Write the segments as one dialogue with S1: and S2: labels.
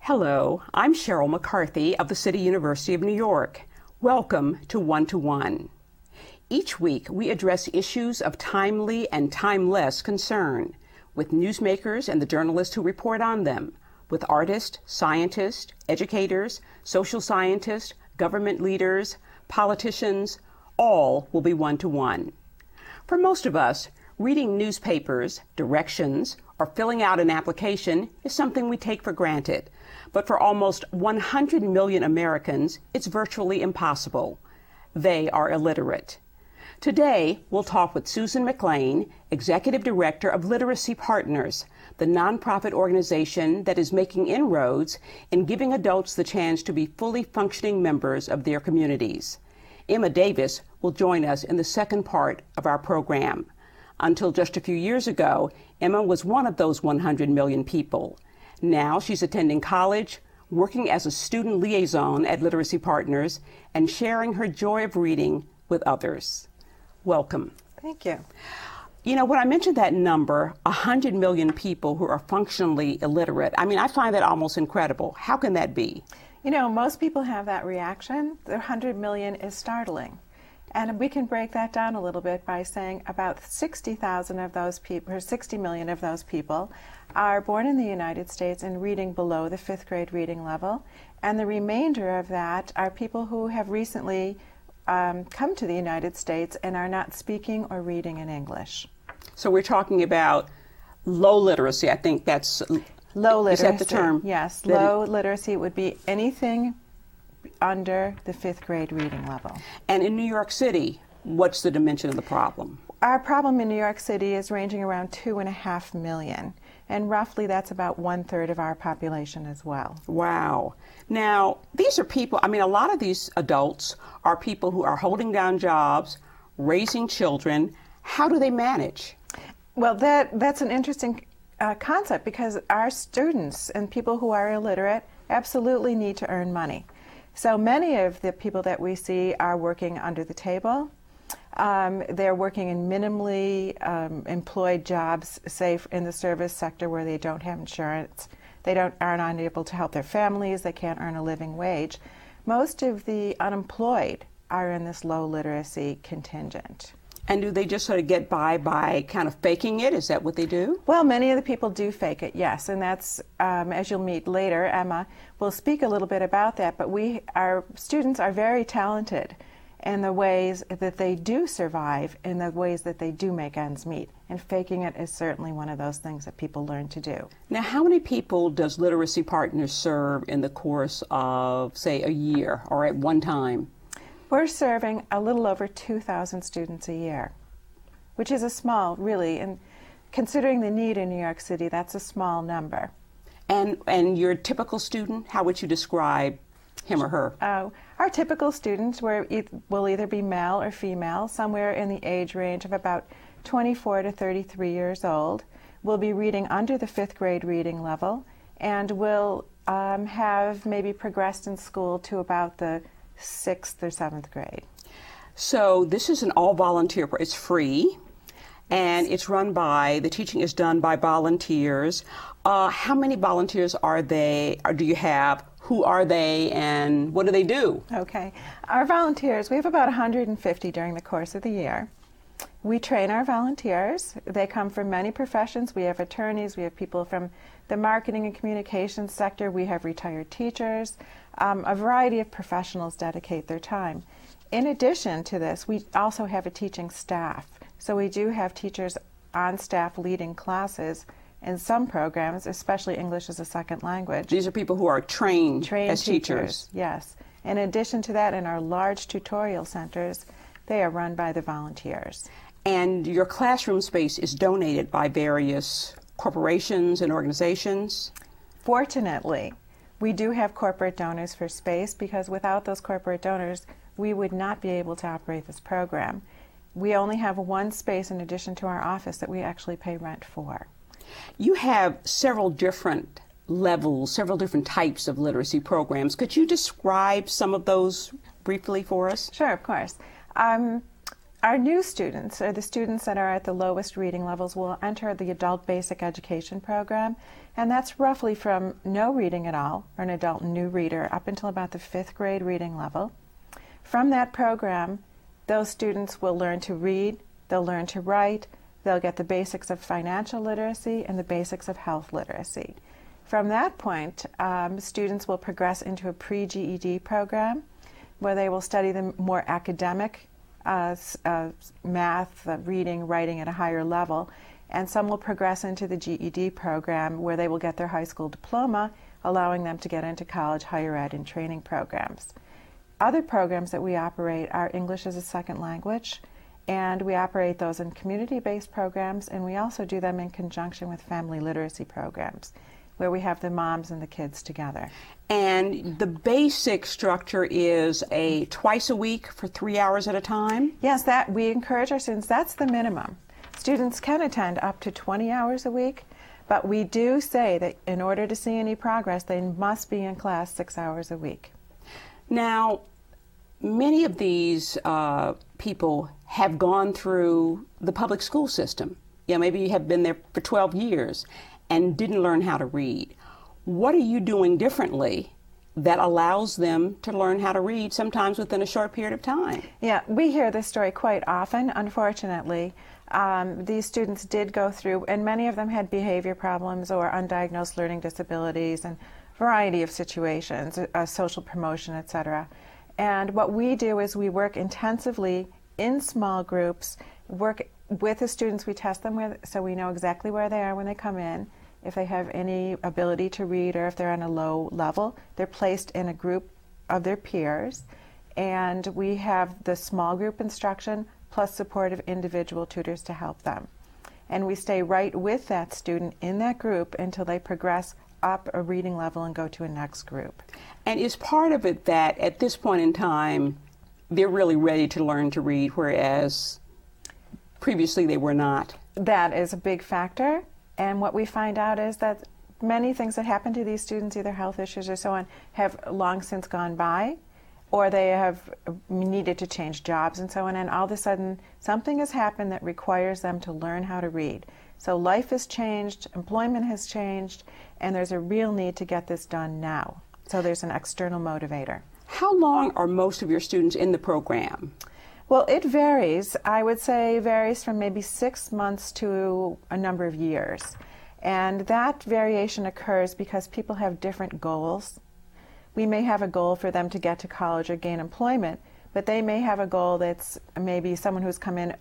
S1: Hello, I'm Sheryl McCarthy of the City University of New York. Welcome to One-to-One. Each week, we address issues of timely and timeless concern with newsmakers and the journalists who report on them, with artists, scientists, educators, social scientists, government leaders, politicians. All will be one-to-one. For most of us, reading newspapers, directions, or filling out an application is something we take for granted. But for almost 100 million Americans, it's virtually impossible. They are illiterate. Today, we'll talk with Susan McLean, Executive Director of Literacy Partners, the nonprofit organization that is making inroads in giving adults the chance to be fully functioning members of their communities. Emma Davis will join us in the second part of our program. Until just a few years ago, Emma was one of those 100 million people. Now she's attending college, working as a student liaison at Literacy Partners, and sharing her joy of reading with others. Welcome.
S2: Thank you.
S1: You know, when I mentioned that number, 100 million people who are functionally illiterate, I find that almost incredible. How can that be?
S2: You know, most people have that reaction. The 100 million is startling. And we can break that down a little bit by saying about 60,000 of those people, or 60 million of those people, are born in the United States and reading below the 5th grade reading level. And the remainder of that are people who have recently come to the United States and are not speaking or reading in English.
S1: So we're talking about low literacy. I think that's...
S2: Low literacy.
S1: Is that the term?
S2: Yes. Low literacy would be anything under the 5th grade reading level.
S1: And in New York City, what's the dimension of the problem?
S2: Our problem in New York City is ranging around 2.5 million, and roughly that's about 1/3 of our population as well.
S1: Wow. Now, these are people, a lot of these adults are people who are holding down jobs, raising children. How do they manage?
S2: Well, that's an interesting concept, because our students and people who are illiterate absolutely need to earn money. So many of the people that we see are working under the table. They're working in minimally employed jobs, say in the service sector where they don't have insurance. They aren't unable to help their families. They can't earn a living wage. Most of the unemployed are in this low literacy contingent.
S1: And do they just sort of get by kind of faking it? Is that what they do?
S2: Well, many of the people do fake it, yes. And that's, as you'll meet later, Emma will speak a little bit about that. But our students are very talented in the ways that they do survive, in the ways that they do make ends meet. And faking it is certainly one of those things that people learn to do.
S1: Now, how many people does Literacy Partners serve in the course of, say, a year or at one time?
S2: We're serving a little over 2,000 students a year, which is a small, really, and considering the need in New York City, that's a small number.
S1: And your typical student, how would you describe him or her?
S2: Our typical students will either be male or female, somewhere in the age range of about 24 to 33 years old, will be reading under the 5th grade reading level, and will have maybe progressed in school to about the 6th or 7th grade.
S1: So this is an all-volunteer, it's free, and it's run by, the teaching is done by volunteers. How many volunteers are they, or do you have? Who are they, and what do they do?
S2: Okay. Our volunteers, we have about 150 during the course of the year. We train our volunteers. They come from many professions. We have attorneys, we have people from the marketing and communications sector, we have retired teachers. A variety of professionals dedicate their time. In addition to this, we also have a teaching staff. So we do have teachers on staff leading classes in some programs, especially English as a second language.
S1: These are people who are trained as teachers.
S2: Yes. In addition to that, in our large tutorial centers, they are run by the volunteers.
S1: And your classroom space is donated by various corporations and organizations?
S2: Fortunately, we do have corporate donors for space, because without those corporate donors, we would not be able to operate this program. We only have one space in addition to our office that we actually pay rent for.
S1: You have several different levels, several different types of literacy programs. Could you describe some of those briefly for us?
S2: Sure, of course. Our new students, or the students that are at the lowest reading levels, will enter the Adult Basic Education program, and that's roughly from no reading at all, or an adult new reader, up until about the 5th grade reading level. From that program, those students will learn to read, they'll learn to write, they'll get the basics of financial literacy and the basics of health literacy. From that point, students will progress into a pre-GED program where they will study the more academic math, reading, writing at a higher level, and some will progress into the GED program where they will get their high school diploma, allowing them to get into college, higher ed, and training programs. Other programs that we operate are English as a second language, and we operate those in community-based programs, and we also do them in conjunction with family literacy programs, where we have the moms and the kids together.
S1: And the basic structure is a twice a week for 3 hours at a time?
S2: Yes, that we encourage our students, that's the minimum. Students can attend up to 20 hours a week, but we do say that in order to see any progress, they must be in class 6 hours a week.
S1: Now, many of these people have gone through the public school system. Maybe you have been there for 12 years and didn't learn how to read. What are you doing differently that allows them to learn how to read, sometimes within a short period of time?
S2: Yeah, we hear this story quite often, unfortunately. These students did go through, and many of them had behavior problems or undiagnosed learning disabilities and a variety of situations, social promotion, etc. And what we do is we work intensively in small groups, work with the students. We test them so we know exactly where they are when they come in. If they have any ability to read or if they're on a low level, they're placed in a group of their peers. And we have the small group instruction plus supportive individual tutors to help them. And we stay right with that student in that group until they progress up a reading level and go to a next group.
S1: And is part of it that at this point in time, they're really ready to learn to read, whereas previously they were not?
S2: That is a big factor. And what we find out is that many things that happen to these students, either health issues or so on, have long since gone by, or they have needed to change jobs and so on, and all of a sudden something has happened that requires them to learn how to read. So life has changed, employment has changed, and there's a real need to get this done now. So there's an external motivator.
S1: How long are most of your students in the program?
S2: Well, it varies. I would say varies from maybe 6 months to a number of years. And that variation occurs because people have different goals. We may have a goal for them to get to college or gain employment, but they may have a goal that's maybe someone who's come in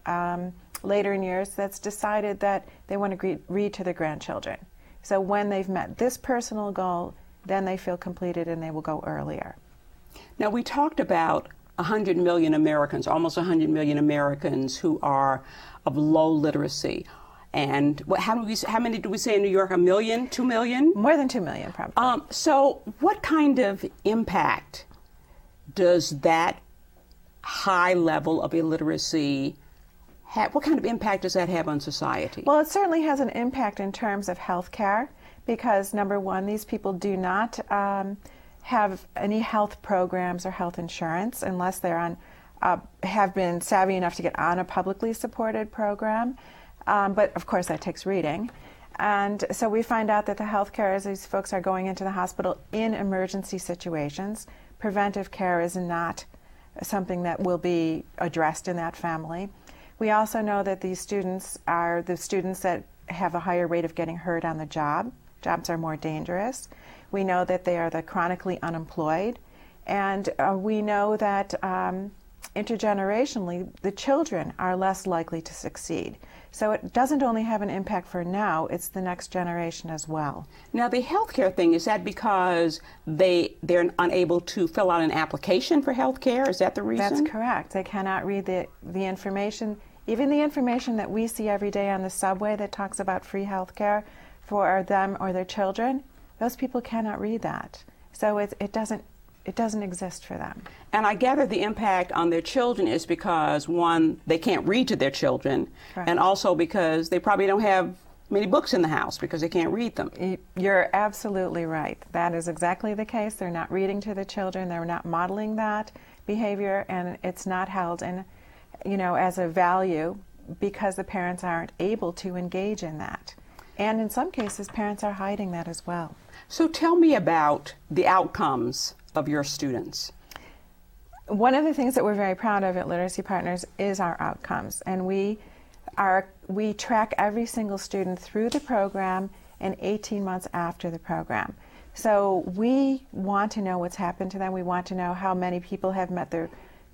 S2: later in years that's decided that they want to read to their grandchildren. So when they've met this personal goal, then they feel completed and they will go earlier.
S1: Now, we talked about 100 million Americans, almost 100 million Americans who are of low literacy. And how many do we say in New York? 1 million, 2 million?
S2: More than 2 million, probably.
S1: So what kind of impact does that high level of illiteracy have? What kind of impact does that have on society?
S2: Well, it certainly has an impact in terms of health care because, number one, these people do not have any health programs or health insurance unless they're on, have been savvy enough to get on a publicly supported program. But of course that takes reading. And so we find out that the health care is these folks are going into the hospital in emergency situations. Preventive care is not something that will be addressed in that family. We also know that these students are the students that have a higher rate of getting hurt on the job. Jobs are more dangerous. We know that they are the chronically unemployed, and we know that intergenerationally the children are less likely to succeed. So it doesn't only have an impact for now, it's the next generation as well.
S1: Now the healthcare thing, is that because they're unable to fill out an application for health care? Is that the reason?
S2: That's correct. They cannot read the information, even the information that we see every day on the subway that talks about free health care for them or their children. Those people cannot read that. So it doesn't exist for them.
S1: And I gather the impact on their children is because, one, they can't read to their children,
S2: right,
S1: and also because they probably don't have many books in the house because they can't read them.
S2: You're absolutely right. That is exactly the case. They're not reading to the children. They're not modeling that behavior, and it's not held. And as a value because the parents aren't able to engage in that. And in some cases, parents are hiding that as well.
S1: So tell me about the outcomes of your students.
S2: One of the things that we're very proud of at Literacy Partners is our outcomes. And we track every single student through the program and 18 months after the program. So we want to know what's happened to them. We want to know how many people have met their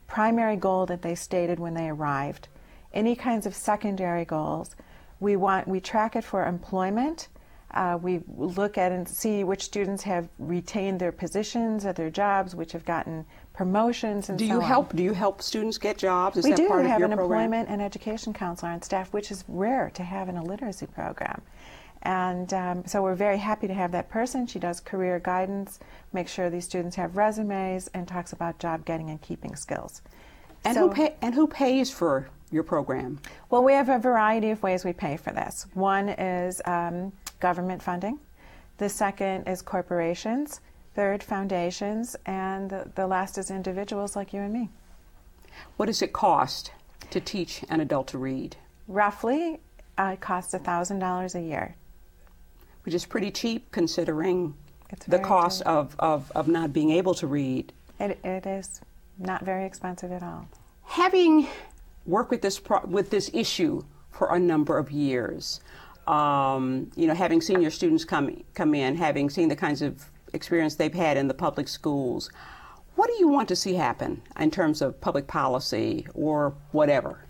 S2: primary goal that they stated when they arrived. Any kinds of secondary goals. We track it for employment. We look at and see which students have retained their positions at their jobs, which have gotten promotions, and
S1: do you help students get jobs? Is
S2: we
S1: that
S2: do
S1: part
S2: have
S1: of your
S2: an
S1: program?
S2: employment and education counselor on staff, which is rare to have in a literacy program. And so we're very happy to have that person. She does career guidance, makes sure these students have resumes, and talks about job getting and keeping skills.
S1: And who pays for your program?
S2: Well, we have a variety of ways we pay for this. One is government funding. The second is corporations. Third, foundations. And the last is individuals like you and me.
S1: What does it cost to teach an adult to read?
S2: Roughly, it costs $1,000 a year.
S1: Which is pretty cheap considering
S2: It's
S1: the
S2: very
S1: cost
S2: cheap.
S1: of not being able to read.
S2: It is not very expensive at all.
S1: Having worked with this issue for a number of years, having seen your students come in, having seen the kinds of experience they've had in the public schools, what do you want to see happen in terms of public policy or whatever?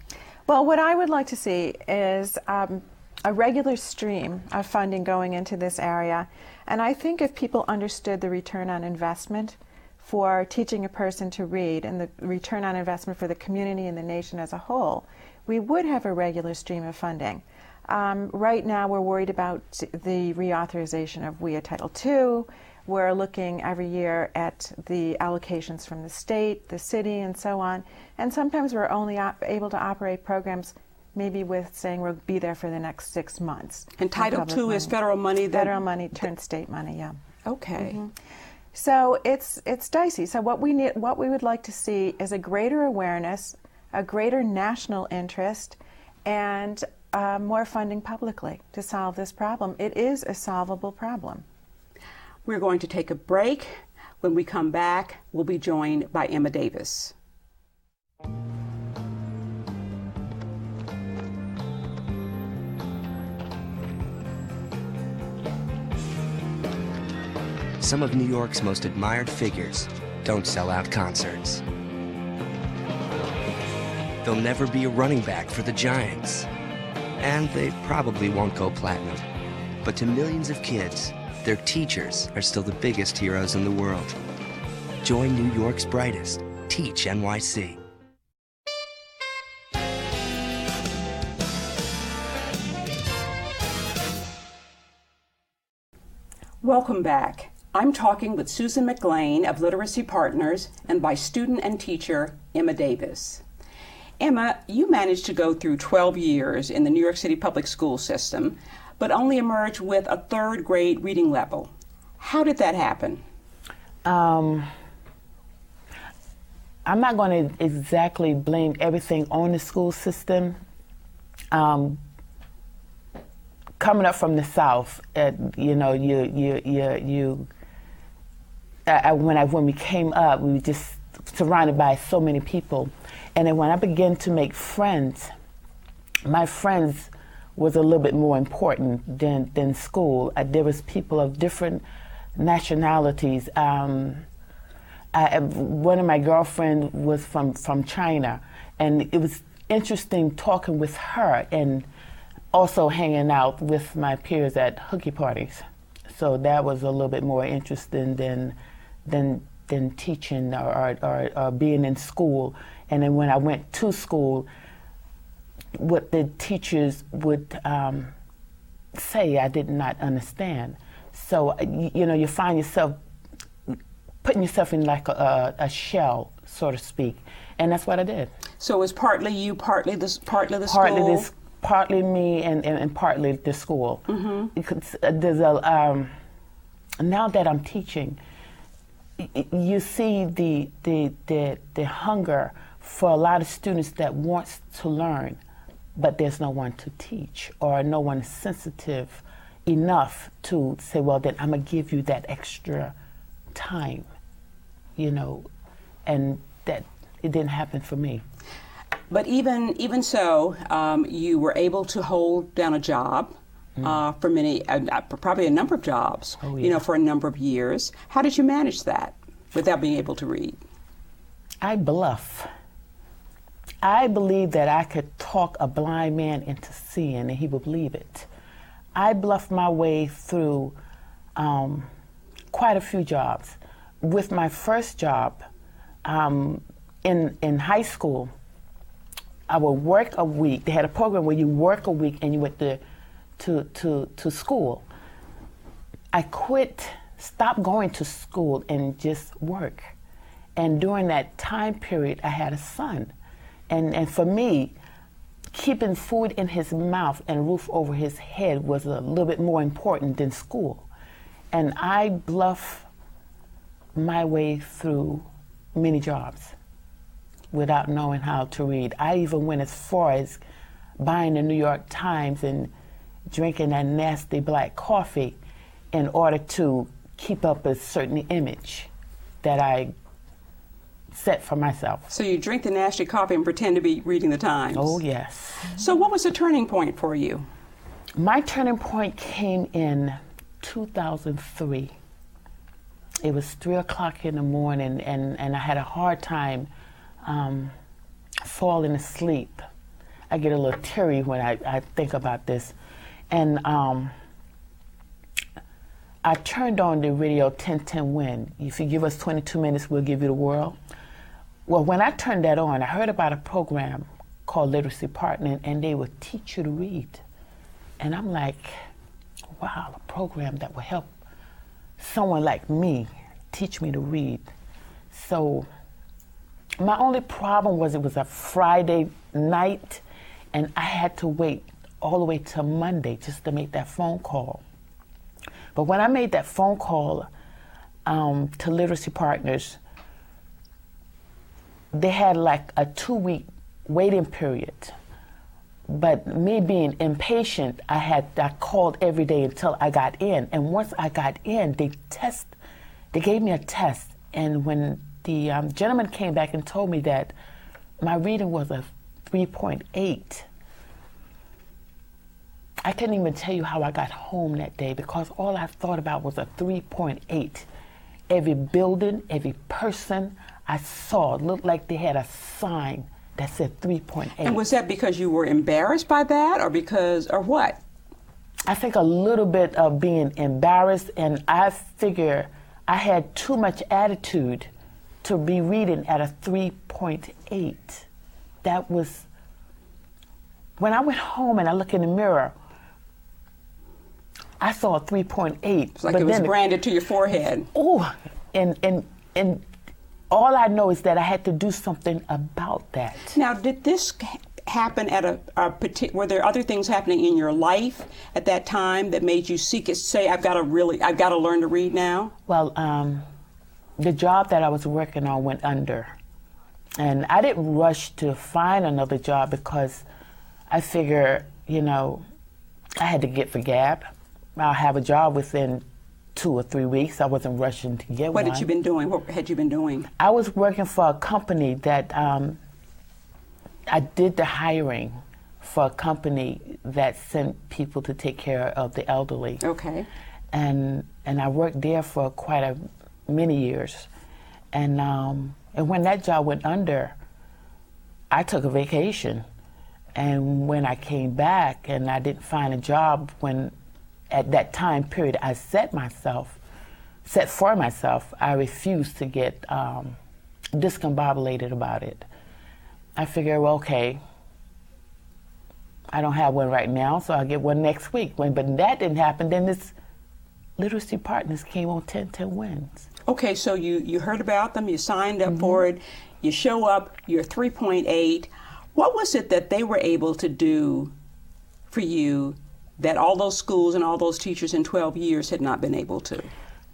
S2: Well, what I would like to see is a regular stream of funding going into this area. And I think if people understood the return on investment for teaching a person to read and the return on investment for the community and the nation as a whole, we would have a regular stream of funding. Right now we're worried about the reauthorization of WIA Title II. We're looking every year at the allocations from the state, the city, and so on. And sometimes we're only able to operate programs maybe with saying we'll be there for the next 6 months.
S1: And Title II is federal money?
S2: Federal money turned state money, yeah.
S1: Okay.
S2: Mm-hmm. So it's dicey. So what we would like to see is a greater awareness, a greater national interest, and more funding publicly to solve this problem. It is a solvable problem.
S1: We're going to take a break. When we come back, we'll be joined by Emma Davis.
S3: Some of New York's most admired figures don't sell out concerts. They'll never be a running back for the Giants. And they probably won't go platinum. But to millions of kids, their teachers are still the biggest heroes in the world. Join New York's brightest. Teach NYC.
S1: Welcome back. I'm talking with Susan McLean of Literacy Partners and by student and teacher Emma Davis. Emma, you managed to go through 12 years in the New York City public school system, but only emerged with a third grade reading level. How did that happen?
S4: I'm not going to exactly blame everything on the school system. Coming up from the South, when we came up, we were just surrounded by so many people. And then when I began to make friends, my friends was a little bit more important than school. There was people of different nationalities. One of my girlfriends was from China, and it was interesting talking with her and also hanging out with my peers at hooky parties. So that was a little bit more interesting than teaching or being in school. And then when I went to school, what the teachers would say, I did not understand. So, you find yourself putting yourself in like a shell, so to speak. And that's what I did. So
S1: it was partly you, partly the school?
S4: Partly me and partly the school. Mm-hmm. Because there's now that I'm teaching, you see the hunger for a lot of students that wants to learn, but there's no one to teach, or no one sensitive enough to say, well, then I'm gonna give you that extra time, and that it didn't happen for me.
S1: But even so, you were able to hold down a job for many, probably a number of jobs,
S4: Oh, yeah.
S1: For a number of years. How did you manage that without being able to read?
S4: I bluff. I believe that I could talk a blind man into seeing, and he would believe it. I bluffed my way through quite a few jobs. With my first job in high school, I would work a week. They had a program where you work a week and you went to school. I stopped going to school and just work. And during that time period, I had a son. And for me, keeping food in his mouth and a roof over his head was a little bit more important than school. And I bluffed my way through many jobs without knowing how to read. I even went as far as buying the New York Times and drinking that nasty black coffee in order to keep up a certain image that I set for myself.
S1: So you drink the nasty coffee and pretend to be reading the Times?
S4: Oh, yes.
S1: So what was the turning point for you?
S4: My turning point came in 2003. It was 3 o'clock in the morning, and I had a hard time falling asleep. I get a little teary when I think about this. And I turned on the radio 1010 Win. If you give us 22 minutes, we'll give you the world. Well, when I turned that on, I heard about a program called Literacy Partner, and they would teach you to read. And I'm like, wow, a program that will help someone like me teach me to read. So my only problem was it was a Friday night, and I had to wait all the way till Monday just to make that phone call. But when I made that phone call to Literacy Partners, they had like a 2-week waiting period. But me being impatient, I called every day until I got in. And once I got in, they gave me a test. And when the gentleman came back and told me that my reading was a 3.8, I couldn't even tell you how I got home that day, because all I thought about was a 3.8. Every building, every person I saw looked like they had a sign that said 3.8.
S1: And was that because you were embarrassed by that, or what?
S4: I think a little bit of being embarrassed, and I figure I had too much attitude to be reading at a 3.8. That was, when I went home and I looked in the mirror, I saw a 3.8.
S1: It's like it was branded to your forehead.
S4: Oh, and all I know is that I had to do something about that.
S1: Now, did this happen at a particular, were there other things happening in your life at that time that made you say, I've got to learn to read now?
S4: Well, the job that I was working on went under. And I didn't rush to find another job because I figure, I had to get for gab. I'll have a job within 2 or 3 weeks. I wasn't rushing to get one.
S1: What had you been doing? What had you been doing?
S4: I was working for a company that I did the hiring for a company that sent people to take care of the elderly.
S1: Okay.
S4: And I worked there for quite many years. And when that job went under, I took a vacation. And when I came back and I didn't find a job, at that time period I set for myself, I refused to get discombobulated about it. I figured, well, okay, I don't have one right now, so I'll get one next week. But that didn't happen. Then this Literacy Partners came on 1010 Wins.
S1: Okay, so you heard about them, you signed up for it, you show up, you're 3.8. What was it that they were able to do for you that all those schools and all those teachers in 12 years had not been able to?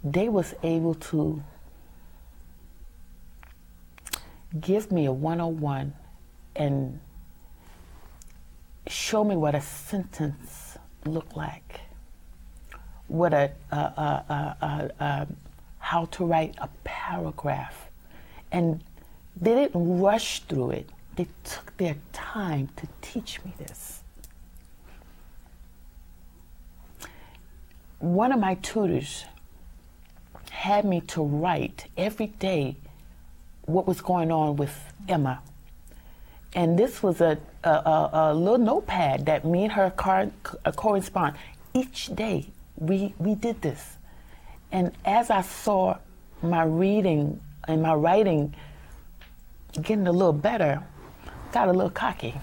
S4: They was able to give me a 101 and show me what a sentence looked like, what how to write a paragraph. And they didn't rush through it. They took their time to teach me this. One of my tutors had me to write every day what was going on with Emma. And this was a little notepad that me and her correspond. Each day we did this. And as I saw my reading and my writing getting a little better, got a little cocky.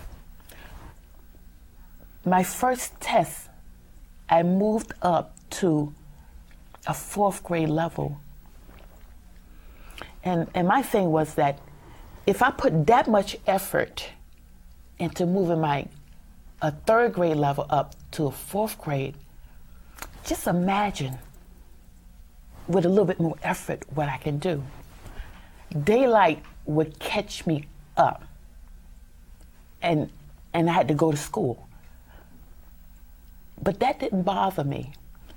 S4: My first test, I moved up to a 4th grade level. And my thing was that if I put that much effort into moving a 3rd grade level up to a 4th grade, just imagine with a little bit more effort what I can do. Daylight would catch me up, and I had to go to school. But that didn't bother me,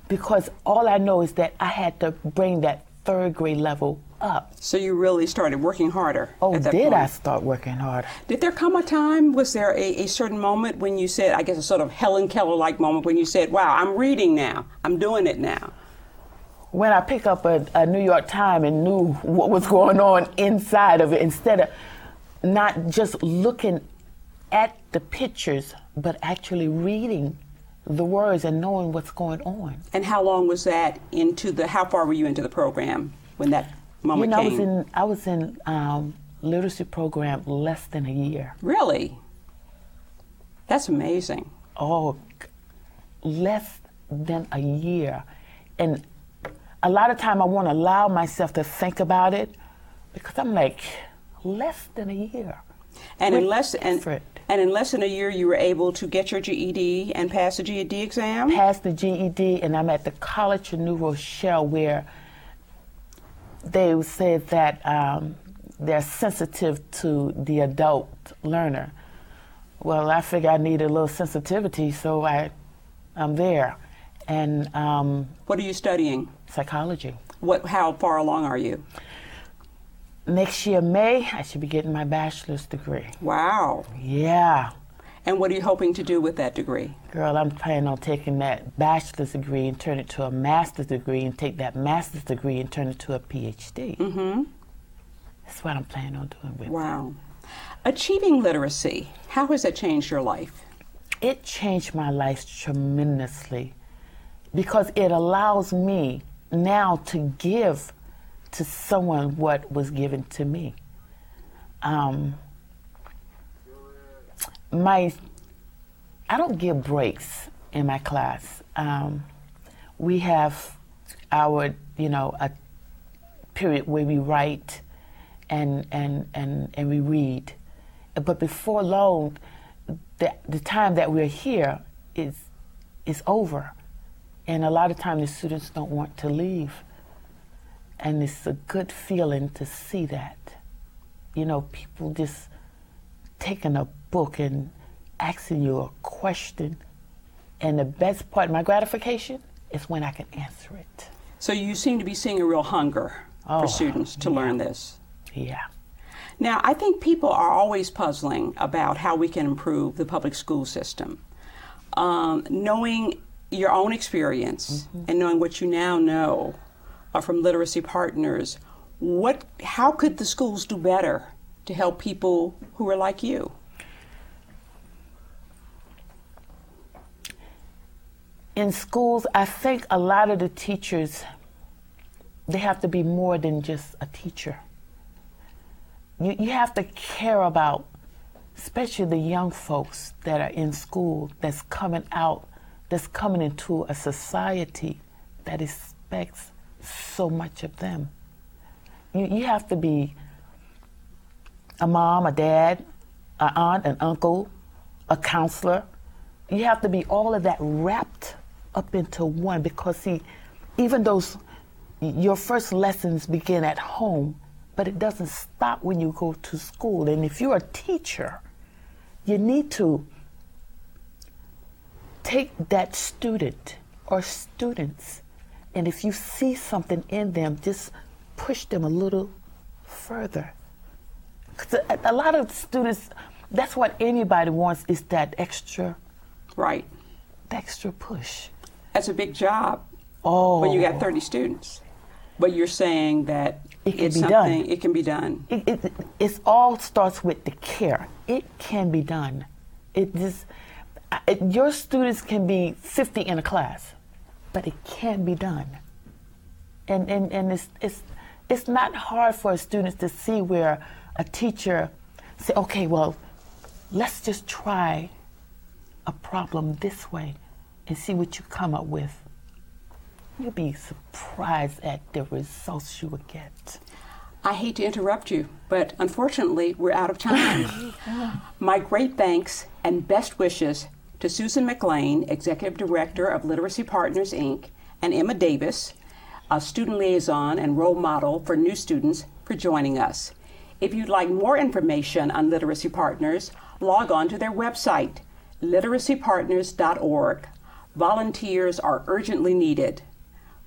S4: because all I know is that I had to bring that 3rd grade level up.
S1: So you really started working harder.
S4: Oh,
S1: at that
S4: did
S1: point.
S4: I start working harder?
S1: Did there come a time, was there a certain moment when you said, I guess a sort of Helen Keller-like moment when you said, wow, I'm reading now, I'm doing it now?
S4: When I pick up a New York Times and knew what was going on inside of it, instead of not just looking at the pictures, but actually reading the words and knowing what's going on.
S1: And how long was that how far were you into the program when that moment came?
S4: I was in literacy program less than a year.
S1: Really? That's amazing.
S4: Oh, less than a year. And a lot of time I won't allow myself to think about it, because I'm like, less than a year.
S1: And in less than a year, you were able to get your GED and pass the GED exam?
S4: Passed the GED, and I'm at the College of New Rochelle, where they said that they're sensitive to the adult learner. Well, I figured I needed a little sensitivity, so I'm there. And
S1: what are you studying?
S4: Psychology.
S1: How far along are you?
S4: Next year, May, I should be getting my bachelor's degree.
S1: Wow.
S4: Yeah.
S1: And what are you hoping to do with that degree?
S4: Girl, I'm planning on taking that bachelor's degree and turn it to a master's degree, and take that master's degree and turn it to a PhD. Mm-hmm. That's what I'm planning on doing with it.
S1: Wow. Achieving literacy, how has that changed your life?
S4: It changed my life tremendously, because it allows me now to give to someone what was given to me. I don't give breaks in my class. We have our, a period where we write and we read. But before long, the time that we're here is over. And a lot of times the students don't want to leave. And it's a good feeling to see that. People just taking a book and asking you a question. And the best part of my gratification is when I can answer it.
S1: So you seem to be seeing a real hunger for students to learn this.
S4: Yeah.
S1: Now, I think people are always puzzling about how we can improve the public school system. Knowing your own experience and knowing what you now know from literacy partners, how could the schools do better to help people who are like you?
S4: In schools, I think a lot of the teachers, they have to be more than just a teacher. You have to care about, especially the young folks that are in school, that's coming into a society that expects so much of them. You have to be a mom, a dad, an aunt, an uncle, a counselor. You have to be all of that wrapped up into one, because see, even those, your first lessons begin at home, but it doesn't stop when you go to school. And if you're a teacher, you need to take that student or students, and if you see something in them, just push them a little further. Because a lot of students, that's what anybody wants, is that extra,
S1: Right.
S4: the extra push.
S1: That's a big job
S4: Oh,
S1: when you got 30 students. But you're saying that
S4: It can
S1: it's
S4: be
S1: something,
S4: done.
S1: it can be done.
S4: It all starts with the care. It can be done. Your students can be 50 in a class, but it can be done. And it's not hard for students to see where a teacher say, okay, well, let's just try a problem this way and see what you come up with. You'll be surprised at the results you will get.
S1: I hate to interrupt you, but unfortunately, we're out of time. My great thanks and best wishes to Susan McLean, Executive Director of Literacy Partners, Inc., and Emma Davis, a student liaison and role model for new students, for joining us. If you'd like more information on Literacy Partners, log on to their website, literacypartners.org. Volunteers are urgently needed.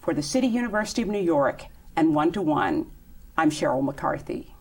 S1: For the City University of New York and One to One, I'm Sheryl McCarthy.